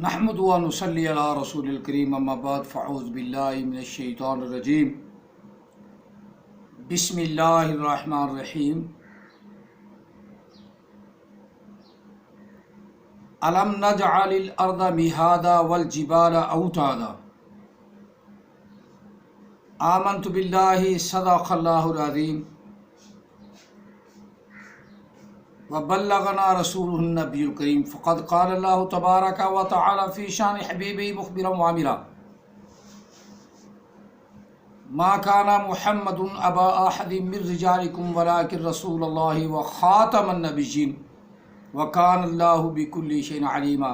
نحمد و نصلی علی رسول الکریم اما بعد فاعوذ باللہ من الشیطان الرجیم بسم اللہ الرحمن الرحیم الم نجعل الارض مہادا والجبال اوتادا آمنت باللہ صدق اللہ العظیم وبلغنا رسوله النبی الکریم فقد قال اللہ تبارک و تعالی فی شان حبیبی مخبرا وعامرا ما کان محمد ابا احد من رجالکم ولکن رسول اللہ وخاتم النبیین وکان اللہ بکل شیء علیما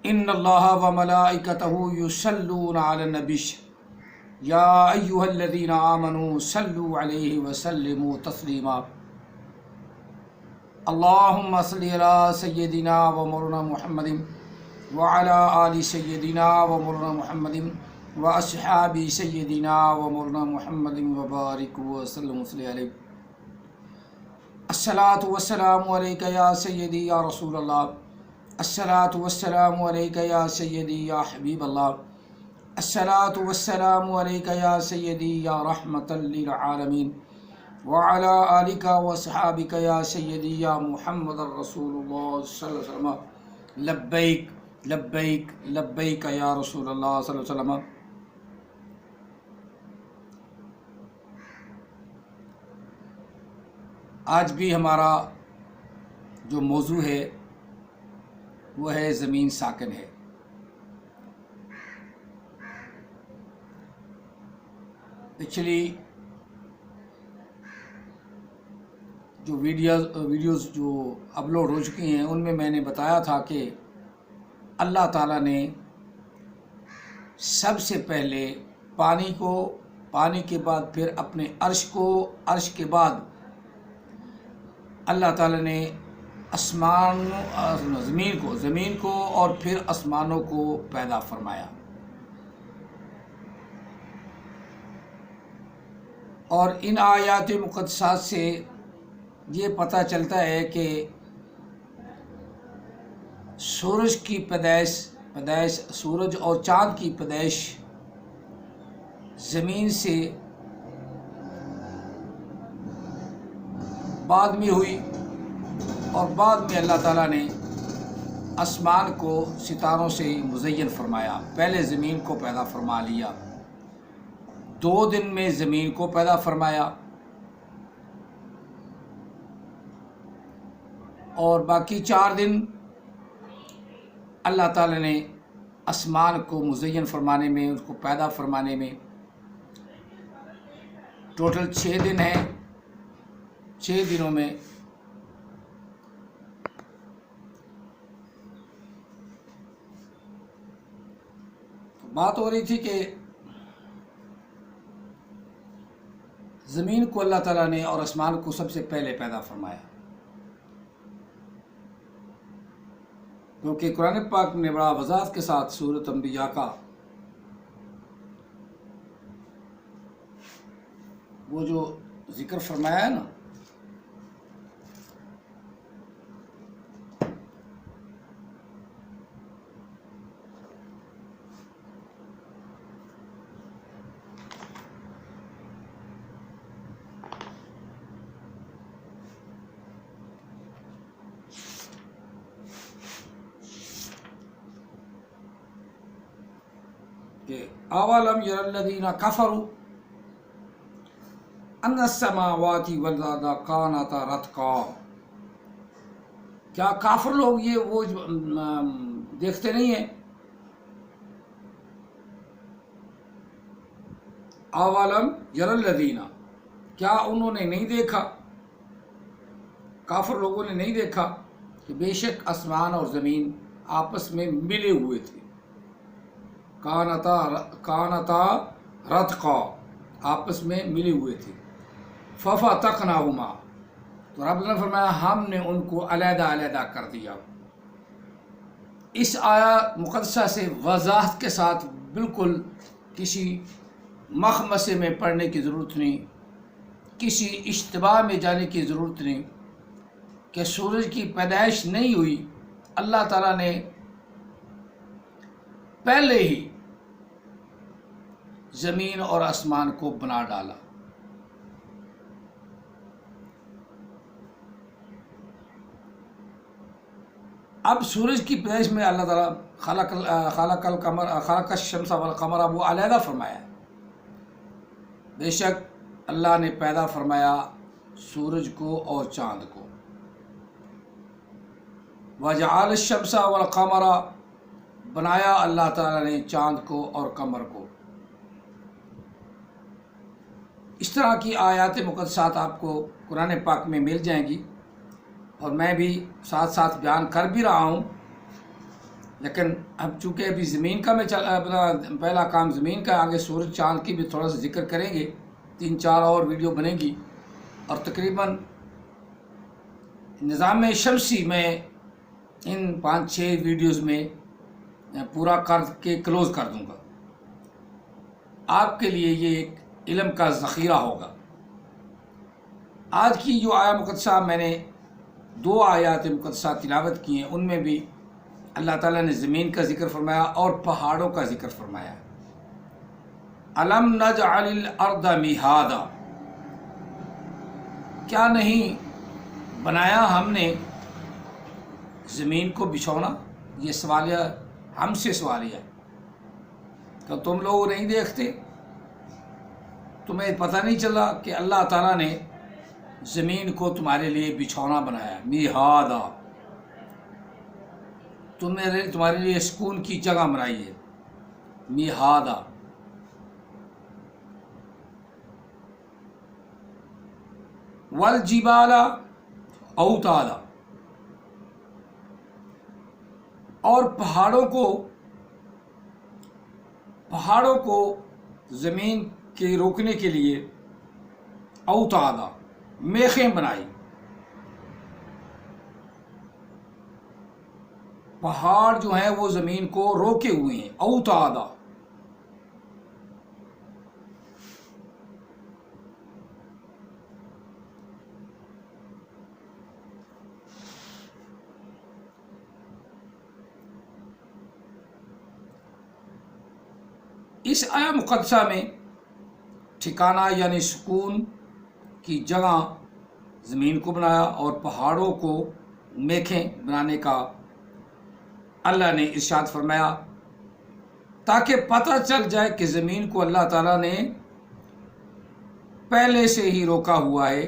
ان اللہ وملائکتہ یصلون علی النبی یا ایہا الذین آمنوا صلوا علیہ وسلموا تسلیما اللہم صلی علی سیدنا و مولانا محمد وعلی آل سیدنا و مولانا محمد واصحاب سیدنا و مولانا محمد وبارک وسلم علیہ الصلاۃ والسلام علیک یا سیدی یا رسول اللہ الصلاۃ والسلام علیک یا سیدی یا حبیب اللہ الصلاۃ والسلام علیک یا سیدی یا رحمۃ للعالمین وعلی آلک وصحابک یا سیدی یا محمد رسول اللہ صلی اللہ علیہ وسلم لبیک لبیک لبیک یا رسول اللہ صلی اللہ علیہ وسلم۔ آج بھی ہمارا جو موضوع ہے وہ ہے زمین ساکن ہے۔ پچھلی جو ویڈیوز جو اپلوڈ ہو چکی ہیں ان میں میں نے بتایا تھا کہ اللہ تعالیٰ نے سب سے پہلے پانی کے بعد پھر اپنے عرش کو، عرش کے بعد اللہ تعالیٰ نے زمین کو اور پھر آسمانوں کو پیدا فرمایا۔ اور ان آیات مقدسات سے یہ پتہ چلتا ہے کہ سورج کی پیدائش سورج اور چاند کی پیدائش زمین سے بعد میں ہوئی، اور بعد میں اللہ تعالیٰ نے آسمان کو ستاروں سے مزین فرمایا۔ پہلے زمین کو پیدا فرما لیا، 2 دن میں زمین کو پیدا فرمایا، اور باقی 4 دن اللہ تعالیٰ نے آسمان کو مزین فرمانے میں، اس کو پیدا فرمانے میں، ٹوٹل 6 دن ہیں۔ 6 دنوں میں بات ہو رہی تھی کہ زمین کو اللہ تعالیٰ نے اور آسمان کو سب سے پہلے پیدا فرمایا، کیونکہ قرآن پاک نے بڑا وضاحت کے ساتھ سورۃ انبیاء کا وہ جو ذکر فرمایا ہے نا، کہ اولم یر الذین کفروا ان السماوات والارض کانتا رتقا، کیا کافر لوگ یہ وہ دیکھتے نہیں ہیں؟ اولم یر الذین، کیا انہوں نے نہیں دیکھا، کافر لوگوں نے نہیں دیکھا کہ بے شک آسمان اور زمین آپس میں ملے ہوئے تھے، کانتا رتقا، آپس میں ملے ہوئے تھے، ففتقناہما، تو رب نے فرمایا ہم نے ان کو علیحدہ علیحدہ کر دیا۔ اس آیات مقدسہ سے وضاحت کے ساتھ بالکل کسی مخمصے میں پڑھنے کی ضرورت نہیں، کسی اشتباہ میں جانے کی ضرورت نہیں کہ سورج کی پیدائش نہیں ہوئی اللہ تعالیٰ نے پہلے ہی زمین اور آسمان کو بنا ڈالا. اب سورج کی پیدائش میں اللہ تعالیٰ خلق الشمس والقمر وہ علیحدہ فرمایا ہے. بے شک اللہ نے پیدا فرمایا سورج کو اور چاند کو. وجعل الشمس والقمر بنایا اللہ تعالیٰ نے چاند کو اور قمر کو. اس طرح کی آیات مقدسات آپ کو قرآن پاک میں مل جائیں گی، اور میں بھی ساتھ ساتھ بیان کر بھی رہا ہوں. لیکن اب چونکہ ابھی زمین کا میں پہلا کام زمین کا، آگے سورج چاند کی بھی تھوڑا سا ذکر کریں گے. 3-4 اور ویڈیو بنے گی، اور تقریباً نظام شمسی میں ان 5-6 ویڈیوز میں پورا کر کے کلوز کر دوں گا. آپ کے لیے یہ ایک علم کا ذخیرہ ہوگا. آج کی جو آیا مقدسہ میں نے 2 آیات مقدسہ تلاوت کی ہیں، ان میں بھی اللہ تعالیٰ نے زمین کا ذکر فرمایا اور پہاڑوں کا ذکر فرمایا. الم نجعل الارض مہادا، کیا نہیں بنایا ہم نے زمین کو بچھونا. یہ سوالیہ ہم سے سوالیہ کہ تم لوگ نہیں دیکھتے، تمہیں پتہ نہیں چلا کہ اللہ تعالیٰ نے زمین کو تمہارے لیے بچھونا بنایا. مہادا، تمہارے لیے سکون کی جگہ بنائی ہے. مہادا. والجبال اوتادا، اور پہاڑوں کو زمین کے روکنے کے لیے اوتادا میخیں بنائی. پہاڑ جو ہیں وہ زمین کو روکے ہوئے ہیں. اوتادا. اس آیا مقدسہ میں ٹھکانہ یعنی سکون کی جگہ زمین کو بنایا، اور پہاڑوں کو میخیں بنانے کا اللہ نے ارشاد فرمایا، تاکہ پتہ چل جائے کہ زمین کو اللہ تعالیٰ نے پہلے سے ہی روکا ہوا ہے،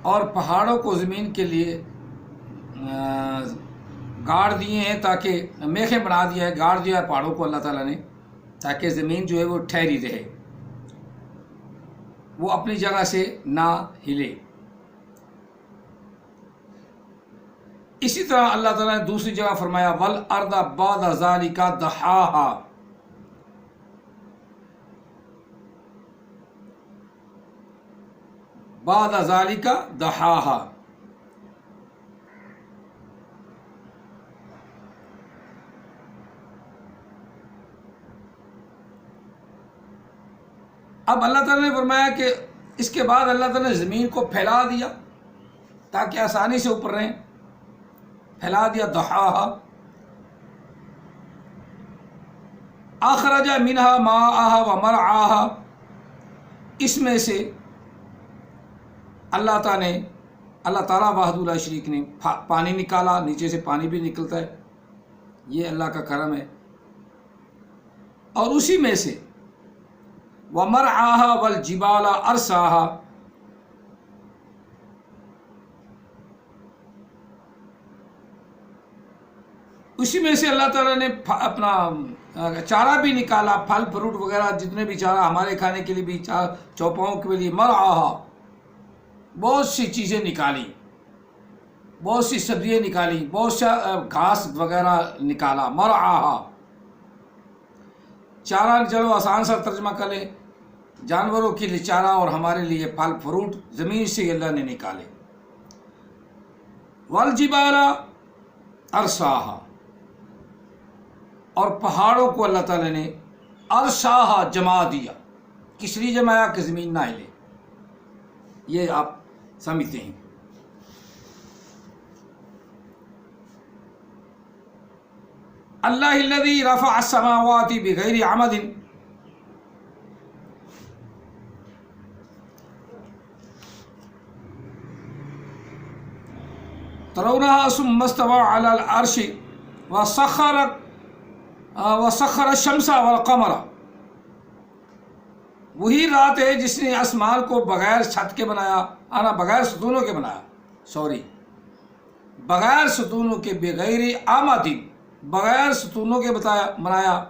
اور پہاڑوں کو زمین کے لیے گاڑ دیے ہیں، تاکہ میخیں بنا دیا ہے، گاڑ دیا ہے پہاڑوں کو اللہ تعالیٰ نے، تاکہ زمین جو ہے وہ ٹھہری رہے، وہ اپنی جگہ سے نہ ہلے. اسی طرح اللہ تعالیٰ نے دوسری جگہ فرمایا وَالْأَرْضَ بَعْدَ ذَلِكَ دَحَاهَا، بعد ذالک دحاہا. اب اللہ تعالیٰ نے فرمایا کہ اس کے بعد اللہ تعالیٰ نے زمین کو پھیلا دیا تاکہ آسانی سے اوپر رہیں. پھیلا دیا. دحاہا. اخرج منہا ماءہا ومرعاہا، اس میں سے اللہ تعالیٰ وحدہ لا شریک نے پانی نکالا، نیچے سے پانی بھی نکلتا ہے، یہ اللہ کا کرم ہے. اور اسی میں سے ومرعاہا والجبال ارساہا، اسی میں سے اللہ تعالیٰ نے اپنا چارہ بھی نکالا، پھل فروٹ وغیرہ جتنے بھی چارہ ہمارے کھانے کے لیے بھی، چوپاؤں کے لیے. مرعاہا، بہت سی چیزیں نکالی، بہت سی سبزیاں نکالی، بہت سا گھاس وغیرہ نکالا. مرعاہا، چارہ چلو آسان سا ترجمہ کر لیں، جانوروں کے لیے چارہ اور ہمارے لیے پھل فروٹ زمین سے اللہ نے نکالے. والجبال ارساہا، اور پہاڑوں کو اللہ تعالیٰ نے ارساہا جما دیا. کس لیے جمایا؟ کہ زمین نہ ہلے. یہ آپ سمجھتے ہیں. اللہ الذی رفع السماوات بغیر عمد ترونها ثم استوى على العرش وسخر الشمس والقمر. وہی رات ہے جس نے آسمان کو بغیر چھت کے بنایا، بغیر ستونوں کے بنایا، بغیر ستونوں کے، بغیر عمد، بغیر ستونوں کے بنایا.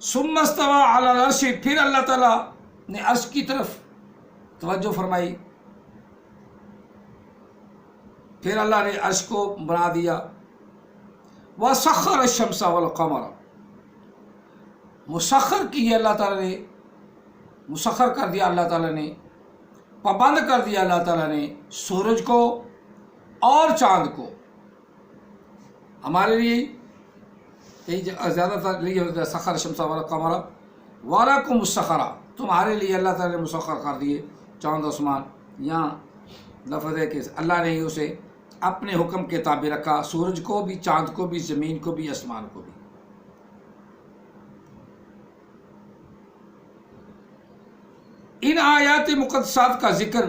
ثم استوى على العرش، پھر اللہ تعالیٰ نے عرش کی طرف توجہ فرمائی، پھر اللہ نے عرش کو بنا دیا. وسخر الشمس والقمر، مسخر کی اللہ تعالیٰ نے، مسخر کر دیا اللہ تعالیٰ نے، پابند کر دیا اللہ تعالیٰ نے سورج کو اور چاند کو ہمارے لیے. زیادہ تر سخر الشمس والقمر ولکم السخر، تمہارے لیے اللہ تعالیٰ نے مسخر کر دیے چاند آسمان. یہاں لفظ ہے کہ اللہ نے اسے اپنے حکم کے تابع رکھا، سورج کو بھی، چاند کو بھی، زمین کو بھی، آسمان کو بھی. ان آیات مقدسات کا ذکر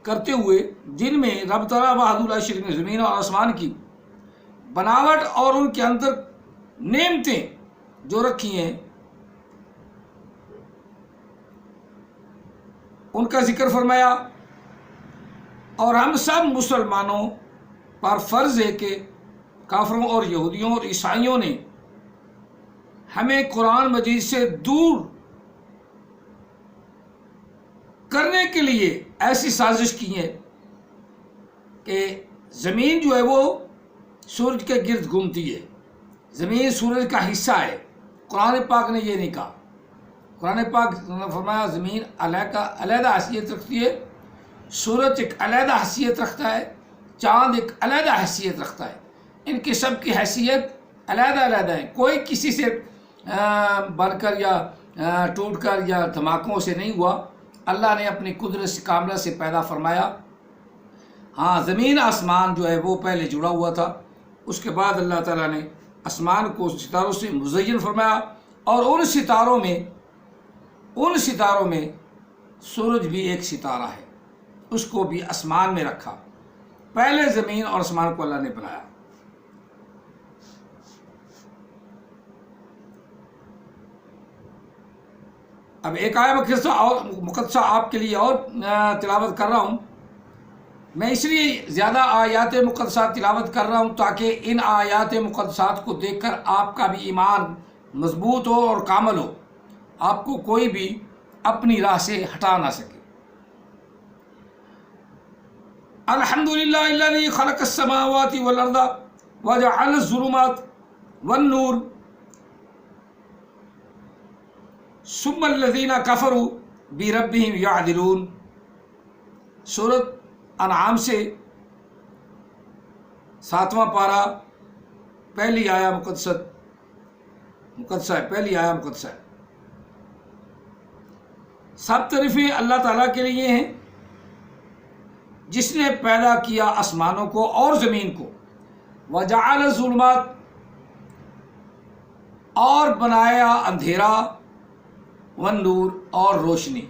کرتے ہوئے جن میں رب تعالیٰ وحدہ لا شریک نے زمین اور آسمان کی بناوٹ اور ان کے اندر نعمتیں جو رکھی ہیں ان کا ذکر فرمایا. اور ہم سب مسلمانوں پر فرض ہے کہ کافروں اور یہودیوں اور عیسائیوں نے ہمیں قرآن مجید سے دور کرنے کے لیے ایسی سازش کی ہے کہ زمین جو ہے وہ سورج کے گرد گھومتی ہے، زمین سورج کا حصہ ہے. قرآن پاک نے یہ نہیں کہا. قرآن پاک نے فرمایا زمین علیحدہ حیثیت رکھتی ہے، سورج ایک علیحدہ حیثیت رکھتا ہے، چاند ایک علیحدہ حیثیت رکھتا ہے. ان کی سب کی حیثیت علیحدہ علیحدہ ہے، کوئی کسی سے بن کر یا ٹوٹ کر یا دھماکوں سے نہیں ہوا. اللہ نے اپنی قدرت کاملہ سے پیدا فرمایا. ہاں، زمین آسمان جو ہے وہ پہلے جڑا ہوا تھا، اس کے بعد اللہ تعالیٰ نے آسمان کو ستاروں سے مزین فرمایا. اور ان ستاروں میں سورج بھی ایک ستارہ ہے، اس کو بھی آسمان میں رکھا. پہلے زمین اور آسمان کو اللہ نے بنایا. اب ایک آیت مقدسہ آپ کے لیے اور تلاوت کر رہا ہوں. میں اس لیے زیادہ آیات مقدسات تلاوت کر رہا ہوں تاکہ ان آیات مقدسات کو دیکھ کر آپ کا بھی ایمان مضبوط ہو اور کامل ہو، آپ کو کوئی بھی اپنی راہ سے ہٹا نہ سکے. الحمدللہ الذی خلق السماوات والارض وجعل الظلمات والنور ثم الذین کفروا بربہم یعدلون. سورۃ انعام سے 7واں پارہ، پہلی آیہ مقدسہ ہے، پہلی آیہ مقدسہ ہے. سب تعریفیں اللہ تعالیٰ کے لیے ہیں جس نے پیدا کیا آسمانوں کو اور زمین کو، وجعل الظلمات، اور بنایا اندھیرا، والنور، اور روشنی.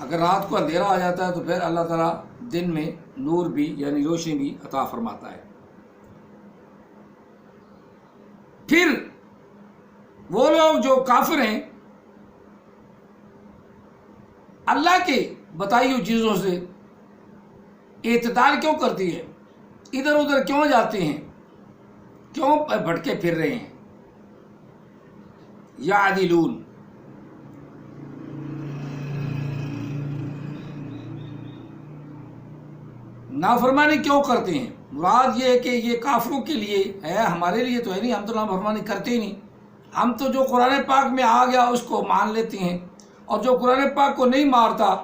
اگر رات کو اندھیرا آ جاتا ہے تو پھر اللہ تعالیٰ دن میں نور بھی یعنی روشنی بھی عطا فرماتا ہے. پھر وہ لوگ جو کافر ہیں اللہ کے بتائی ہوئی چیزوں سے اعتدال کیوں کرتی ہے، ادھر ادھر کیوں جاتے ہیں، کیوں بھٹکے پھر رہے ہیں. یعدلون، نافرمانی کیوں کرتے ہیں. مراد یہ ہے کہ یہ کافروں کے لیے ہے، ہمارے لیے تو ہے نہیں، ہم تو نافرمانی کرتے ہی نہیں. ہم تو جو قرآن پاک میں آ گیا اس کو مان لیتے ہیں، اور جو قرآن پاک کو نہیں مارتا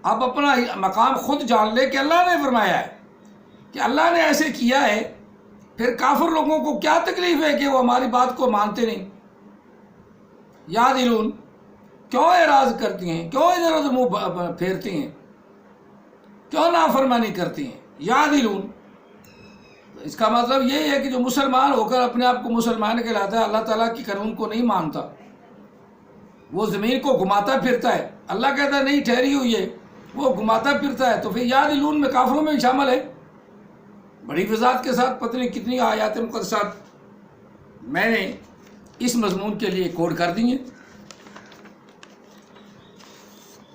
اب اپنا مقام خود جان لے کہ اللہ نے فرمایا ہے، کہ اللہ نے ایسے کیا ہے، پھر کافر لوگوں کو کیا تکلیف ہے کہ وہ ہماری بات کو مانتے نہیں؟ یا دلون، کیوں اعراض کرتی ہیں، کیوں ادھر ادھر منہ پھیرتی ہیں، کیوں نافرمانی کرتی ہیں؟ یا دلون، اس کا مطلب یہی ہے کہ جو مسلمان ہو کر اپنے آپ کو مسلمان کہلاتا ہے، اللہ تعالیٰ کی قانون کو نہیں مانتا، وہ زمین کو گھماتا پھرتا ہے، اللہ کہتا ہے نہیں ٹھہری ہوئی ہے، وہ گھماتا پھرتا ہے، تو پھر یا دلون میں کافروں میں بھی شامل ہے۔ بڑی وضاحت کے ساتھ پتہ نہیں کتنی آیات مقدسات میں نے اس مضمون کے لیے کوڈ کر دی ہیں۔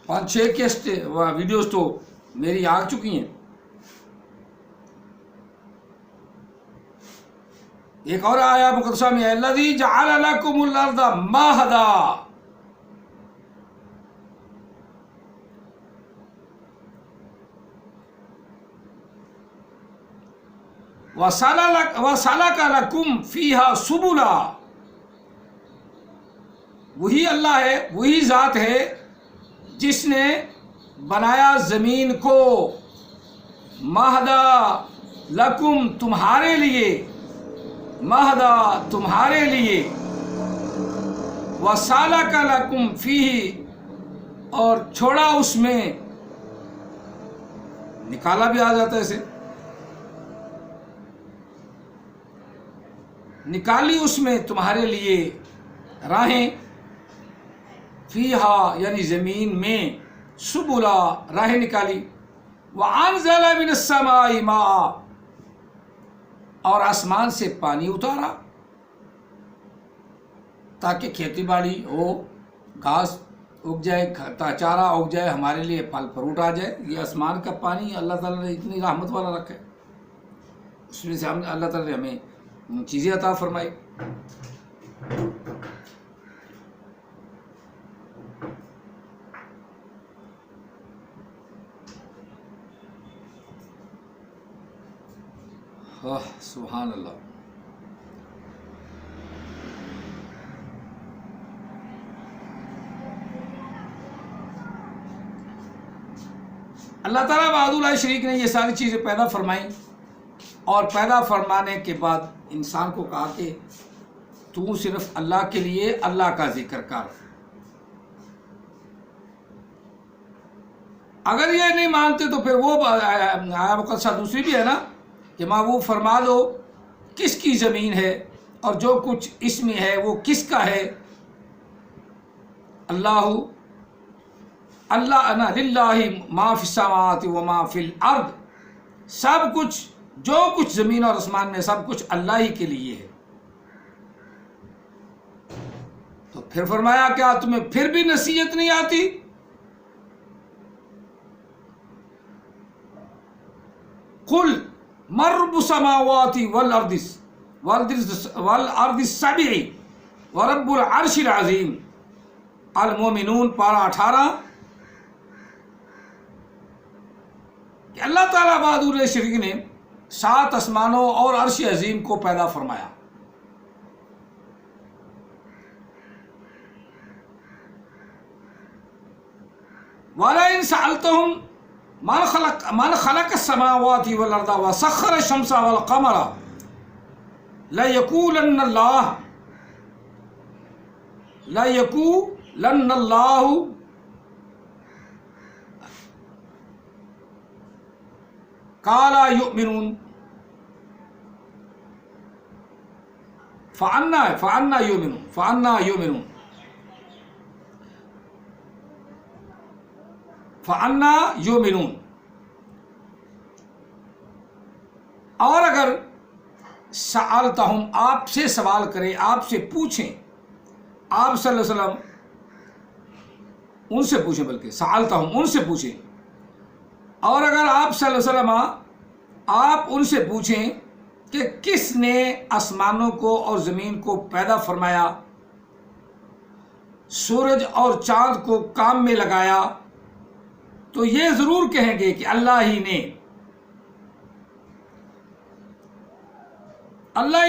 5-6 کیسٹ ویڈیوز تو میری آ چکی ہیں۔ ایک اور آیا مقدسہ میں ہے الذی جعل لکم الارض مہدا، وَسَلَكَ لَكُمْ فِيهَا سُبُلًا، وہی اللہ ہے، وہی ذات ہے جس نے بنایا زمین کو مہدا لکم، تمہارے لیے، مہدا تمہارے لیے، وَسَلَكَ لَكُمْ فِيهِ، اور چھوڑا اس میں، نکالا بھی آ جاتا ہے اسے، نکالی اس میں تمہارے لیے راہیں، فیہا یعنی زمین میں، سبلا راہیں نکالی، وَأَنزَلَ مِنَ السَّمَاءِ مَاءً، اور آسمان سے پانی اتارا تاکہ کھیتی باڑی ہو، گھاس اگ جائے، چارہ اگ جائے، ہمارے لیے پھل فروٹ آ جائے۔ یہ آسمان کا پانی اللہ تعالیٰ نے اتنی رحمت والا رکھا ہے، اس میں سے اللہ تعالیٰ نے ہمیں چیزیں عطا فرمائی۔ سبحان اللہ۔ اللہ تعالیٰ وحدہ لا شریک نے یہ ساری چیزیں پیدا فرمائیں، اور پیدا فرمانے کے بعد انسان کو کہا کہ تو صرف اللہ کے لیے اللہ کا ذکر کر۔ اگر یہ نہیں مانتے تو پھر وہ آیا مقدسہ دوسری بھی ہے نا کہ ماں وہ فرما دو کس کی زمین ہے اور جو کچھ اس میں ہے وہ کس کا ہے؟ اللہ انا للہ ما فی السماوات و ما فی الارض، سب کچھ جو کچھ زمین اور آسمان میں سب کچھ اللہ ہی کے لیے ہے۔ تو پھر فرمایا کیا تمہیں پھر بھی نصیحت نہیں آتی؟ قل من رب السماوات والارض السبع ورب العرش العظیم، المومنون پارہ 18، کہ اللہ تعالیٰ وحدہ لا شریک نے 7 آسمانوں اور عرش عظیم کو پیدا فرمایا۔ وَلَئِن سَأَلْتَهُمْ من خلق السماوات والارض وسخر الشمس والقمر ليقولن الله قال يؤمنون، فأنا يؤمنون اور اگر سألتہم، آپ سے سوال کرے، آپ سے پوچھیں، آپ صلی اللہ علیہ وسلم ان سے پوچھیں، بلکہ سألتہم ان سے پوچھیں، اور اگر آپ صلی اللہ علیہ وسلم آپ ان سے پوچھیں کہ کس نے آسمانوں کو اور زمین کو پیدا فرمایا، سورج اور چاند کو کام میں لگایا، تو یہ ضرور کہیں گے کہ اللہ ہی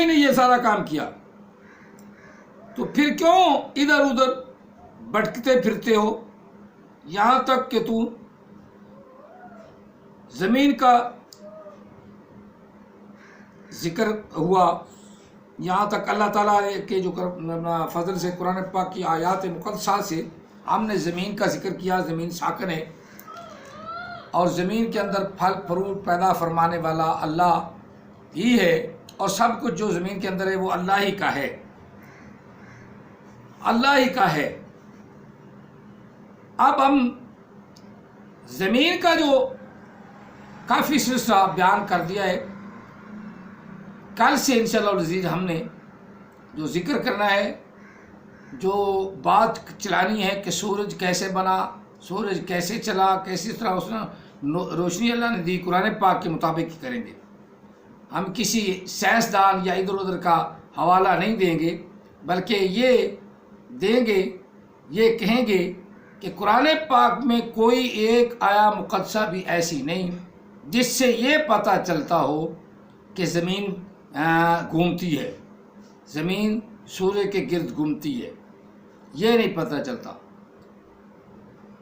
نے یہ سارا کام کیا۔ تو پھر کیوں ادھر ادھر بھٹکتے پھرتے ہو، یہاں تک کہ تو زمین کا ذکر ہوا، یہاں تک اللہ تعالیٰ کے جو فضل سے قرآن پاک کی آیات مقدسہ سے ہم نے زمین کا ذکر کیا. زمین ساکن ہے اور زمین کے اندر پھل فروٹ پیدا فرمانے والا اللہ ہی ہے، اور سب کچھ جو زمین کے اندر ہے وہ اللہ ہی کا ہے، اللہ ہی کا ہے. اب ہم زمین کا جو کافی سلسلہ بیان کر دیا ہے، کل سے انشاءاللہ العزیز ہم نے جو ذکر کرنا ہے، جو بات چلانی ہے کہ سورج کیسے بنا، سورج کیسے چلا، کیسی طرح اس نے روشنی اللہ نے دی، قرآن پاک کے مطابق ہی کریں گے. ہم کسی سائنسدان یا ادھر ادھر کا حوالہ نہیں دیں گے، بلکہ یہ دیں گے، یہ کہیں گے کہ قرآن پاک میں کوئی ایک آیا مقدسہ بھی ایسی نہیں جس سے یہ پتہ چلتا ہو کہ زمین گھومتی ہے، زمین سورج کے گرد گھومتی ہے، یہ نہیں پتہ چلتا.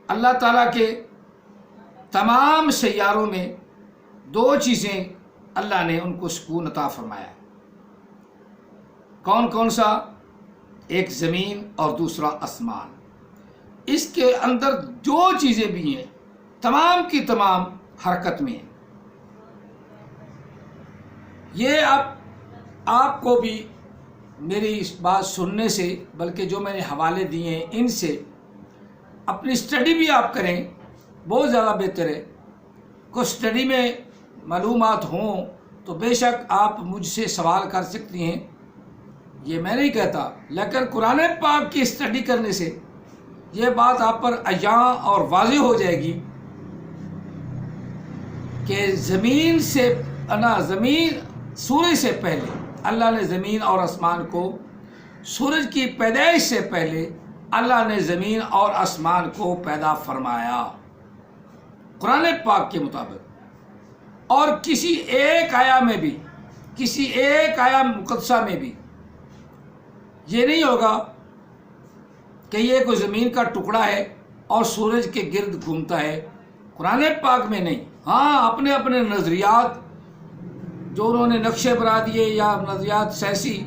اللہ تعالیٰ کے تمام سیاروں میں دو چیزیں اللہ نے ان کو سکون عطا فرمایا ہے. کون کون سا؟ ایک زمین اور دوسرا آسمان. اس کے اندر جو چیزیں بھی ہیں تمام کی تمام حرکت میں ہیں. یہ اب آپ کو بھی میری اس بات سننے سے، بلکہ جو میں نے حوالے دیے ہیں ان سے اپنی اسٹڈی بھی آپ کریں، بہت زیادہ بہتر ہے. کوئی اسٹڈی میں معلومات ہوں تو بے شک آپ مجھ سے سوال کر سکتی ہیں، یہ میں نہیں کہتا، لیکن قرآن پاک کی اسٹڈی کرنے سے یہ بات آپ پر عیاں اور واضح ہو جائے گی کہ زمین سے زمین سورج سے پہلے اللہ نے زمین اور آسمان کو، سورج کی پیدائش سے پہلے اللہ نے زمین اور آسمان کو پیدا فرمایا قرآن پاک کے مطابق. اور کسی ایک آیا میں بھی، کسی ایک آیا مقدسہ میں بھی یہ نہیں ہوگا کہ یہ کوئی زمین کا ٹکڑا ہے اور سورج کے گرد گھومتا ہے. قرآن پاک میں نہیں. ہاں اپنے اپنے نظریات جو انہوں نے نقشے بنا دیے یا نظریات سیاسی،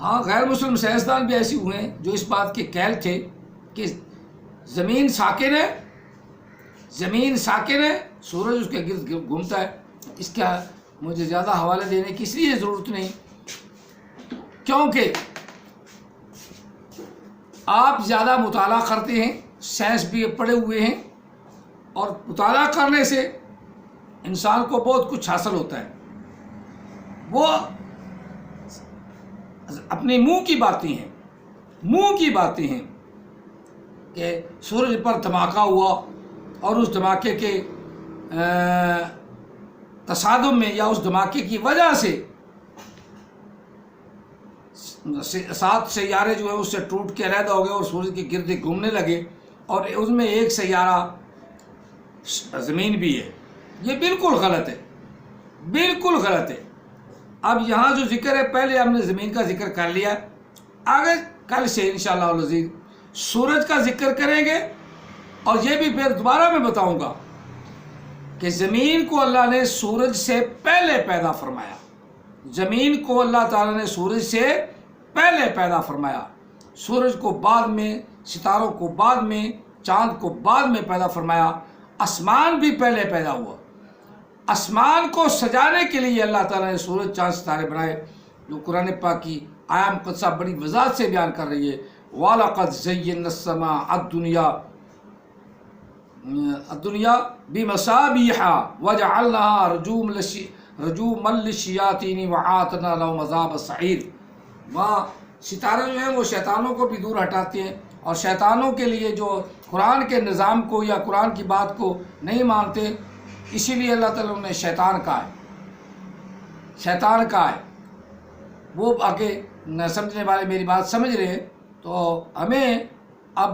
ہاں غیر مسلم سائنسدان بھی ایسے ہوئے ہیں جو اس بات کے قائل تھے کہ زمین ساکن ہے، زمین ساکن ہے، سورج اس کے گرد گھومتا ہے. اس کا مجھے زیادہ حوالے دینے کی اس لیے ضرورت نہیں، کیونکہ آپ زیادہ مطالعہ کرتے ہیں، سائنس بھی پڑھے ہوئے ہیں، اور مطالعہ کرنے سے انسان کو بہت کچھ حاصل ہوتا ہے. وہ اپنے منہ کی باتیں ہیں، منہ کی باتیں ہیں کہ سورج پر دھماکہ ہوا اور اس دھماکے کے تصادم میں یا اس دھماکے کی وجہ سے 7 سیارے جو ہیں اس سے ٹوٹ کے علیحدہ ہو گئے اور سورج کے گرد گھومنے لگے، اور اس میں ایک سیارہ زمین بھی ہے. یہ بالکل غلط ہے، بالکل غلط ہے. اب یہاں جو ذکر ہے، پہلے ہم نے زمین کا ذکر کر لیا، آگے کل سے انشاءاللہ العزیز سورج کا ذکر کریں گے. اور یہ بھی پھر دوبارہ میں بتاؤں گا کہ زمین کو اللہ نے سورج سے پہلے پیدا فرمایا. زمین کو اللہ تعالیٰ نے سورج سے پہلے پیدا فرمایا، سورج کو بعد میں، ستاروں کو بعد میں، چاند کو بعد میں پیدا فرمایا. آسمان بھی پہلے پیدا ہوا. آسمان کو سجانے کے لیے اللہ تعالیٰ نے سورج چاند ستارے بنائے، جو قرآن پاک کی آیا مقدسہ بڑی وضاحت سے بیان کر رہی ہے. وَلَقَدْ زَيَّنَّا السَّمَاءَ الدُّنْيَا بِمَصَابِيحَ وَجَعَلْنَاهَا رُجُومًا لِلشَّيَاطِينِ وَأَعْتَدْنَا لَهُمْ عَذَابَ السَّعِيرِ. وہاں ستارے جو ہیں وہ شیطانوں کو بھی دور ہٹاتے ہیں، اور شیطانوں کے لیے جو قرآن کے نظام کو یا قرآن کی بات کو نہیں مانتے، اسی لیے اللہ تعالیٰ نے شیطان کہا ہے، شیطان کہا ہے. وہ آگے نہ سمجھنے والے میری بات سمجھ رہے ہیں. تو ہمیں اب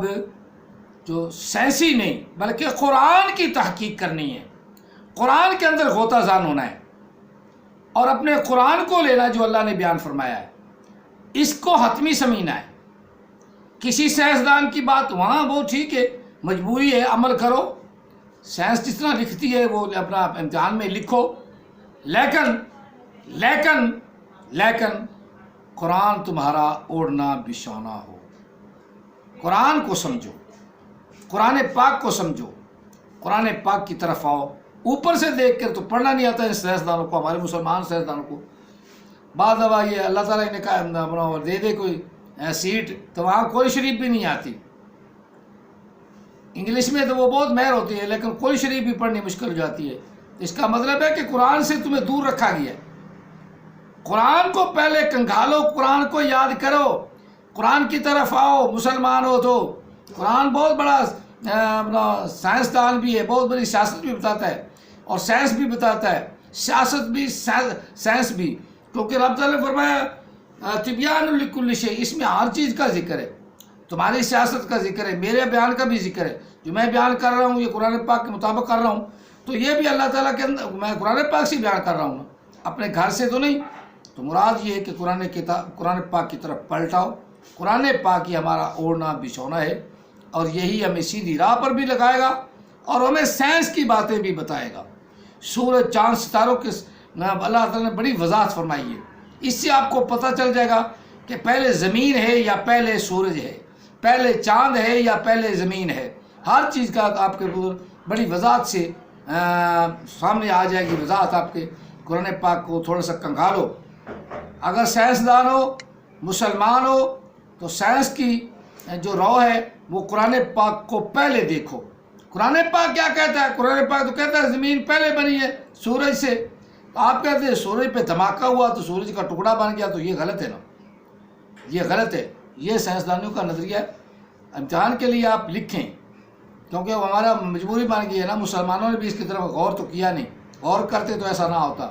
جو سائنسی نہیں بلکہ قرآن کی تحقیق کرنی ہے، قرآن کے اندر غوطہ زان ہونا ہے، اور اپنے قرآن کو لینا جو اللہ نے بیان فرمایا ہے، اس کو حتمی سمجھنا ہے. کسی سائنسدان کی بات وہاں وہ ٹھیک ہے، مجبوری ہے، عمل کرو، سائنس جس طرح لکھتی ہے وہ اپنا امتحان میں لکھو، لیکن لیکن قرآن تمہارا اوڑھنا بچھونا ہو. قرآن کو سمجھو، قرآن پاک کو سمجھو، قرآن پاک کی طرف آؤ. اوپر سے دیکھ کر تو پڑھنا نہیں آتا ہے سائنسدانوں کو، ہمارے مسلمان سائنسدانوں کو. بعض دفعہ یہ اللہ تعالیٰ نے کہا دے دے کوئی سیٹ تو وہاں کوئی شریف بھی نہیں آتی. انگلش میں تو وہ بہت مہر ہوتی ہے لیکن کوئی شریف بھی پڑھنی مشکل ہو جاتی ہے. اس کا مطلب ہے کہ قرآن سے تمہیں دور رکھا گیا ہے. قرآن کو پہلے کنگھالو، قرآن کو یاد کرو، قرآن کی طرف آؤ. مسلمان ہو تو قرآن بہت بڑا سائنسدان بھی ہے، بہت بڑی سیاست بھی بتاتا ہے اور سائنس بھی بتاتا ہے، سیاست بھی سائنس بھی. کیونکہ رب تعالیٰ نے فرمایا تبیان لکل شیء، اس میں ہر چیز کا ذکر ہے. تمہاری سیاست کا ذکر ہے، میرے بیان کا بھی ذکر ہے. جو میں بیان کر رہا ہوں یہ قرآن پاک کے مطابق کر رہا ہوں، تو یہ بھی اللہ تعالیٰ کے اندر میں قرآن پاک سے بیان کر رہا ہوں، اپنے گھر سے تو نہیں. تو مراد یہ ہے کہ قرآن پاک کی طرف پلٹاؤ. قرآن پاک ہی ہمارا اوڑھنا بچھونا ہے اور یہی ہمیں سیدھی راہ پر بھی لگائے گا اور ہمیں سائنس کی باتیں بھی بتائے گا. سورج چاند ستاروں کے اللہ تعالیٰ نے بڑی وضاحت فرمائی ہے. اس سے آپ کو پتہ چل جائے گا کہ پہلے زمین ہے یا پہلے سورج ہے، پہلے چاند ہے یا پہلے زمین ہے. ہر چیز کا آپ کے بڑی وضاحت سے سامنے آ جائے گی. وضاحت آپ کے قرآن پاک کو تھوڑا سا کنگھالو. اگر سائنسدان ہو، مسلمان ہو، تو سائنس کی جو رو ہے وہ قرآن پاک کو پہلے دیکھو. قرآن پاک کیا کہتا ہے؟ قرآن پاک تو کہتا ہے زمین پہلے بنی ہے سورج سے. تو آپ کہتے ہیں سورج پہ دھماکہ ہوا تو سورج کا ٹکڑا بن گیا، تو یہ غلط ہے نا، یہ غلط ہے. یہ سائنسدانوں کا نظریہ ہے. امتحان کے لیے آپ لکھیں کیونکہ وہ ہمارا مجبوری بن گئی ہے نا. مسلمانوں نے بھی اس کی طرف غور تو کیا نہیں، غور کرتے تو ایسا نہ ہوتا.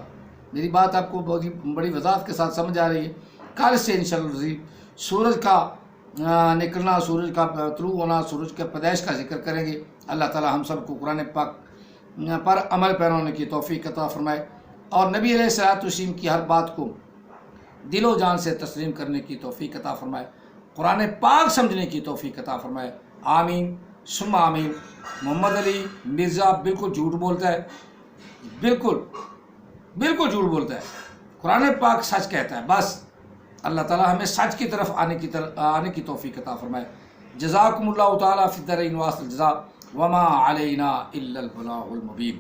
میری بات آپ کو بہت ہی بڑی وضاحت کے ساتھ سمجھ آ رہی ہے. کل سے انشاءاللہ سورج کا نکلنا، سورج کا طلوع ہونا، سورج کے پیدائش کا ذکر کریں گے. اللہ تعالی ہم سب کو قرآن پاک پر عمل پیرا ہونے کی توفیق عطا فرمائے اور نبی علیہ الصلوۃ والتسلیم کی ہر بات کو دل و جان سے تسلیم کرنے کی توفیق عطا فرمائے، قرآن پاک سمجھنے کی توفیق عطا فرمائے. آمین ثم آمین. محمد علی مرزا بالکل جھوٹ بولتا ہے، بالکل جھوٹ بولتا ہے. قرآن پاک سچ کہتا ہے. بس اللہ تعالی ہمیں سچ کی طرف آنے کی توفیق عطا فرمائے. جزاکم اللہ تعالی فی الدارین واصل الجزاء وما علینا الا البلاغ المبین.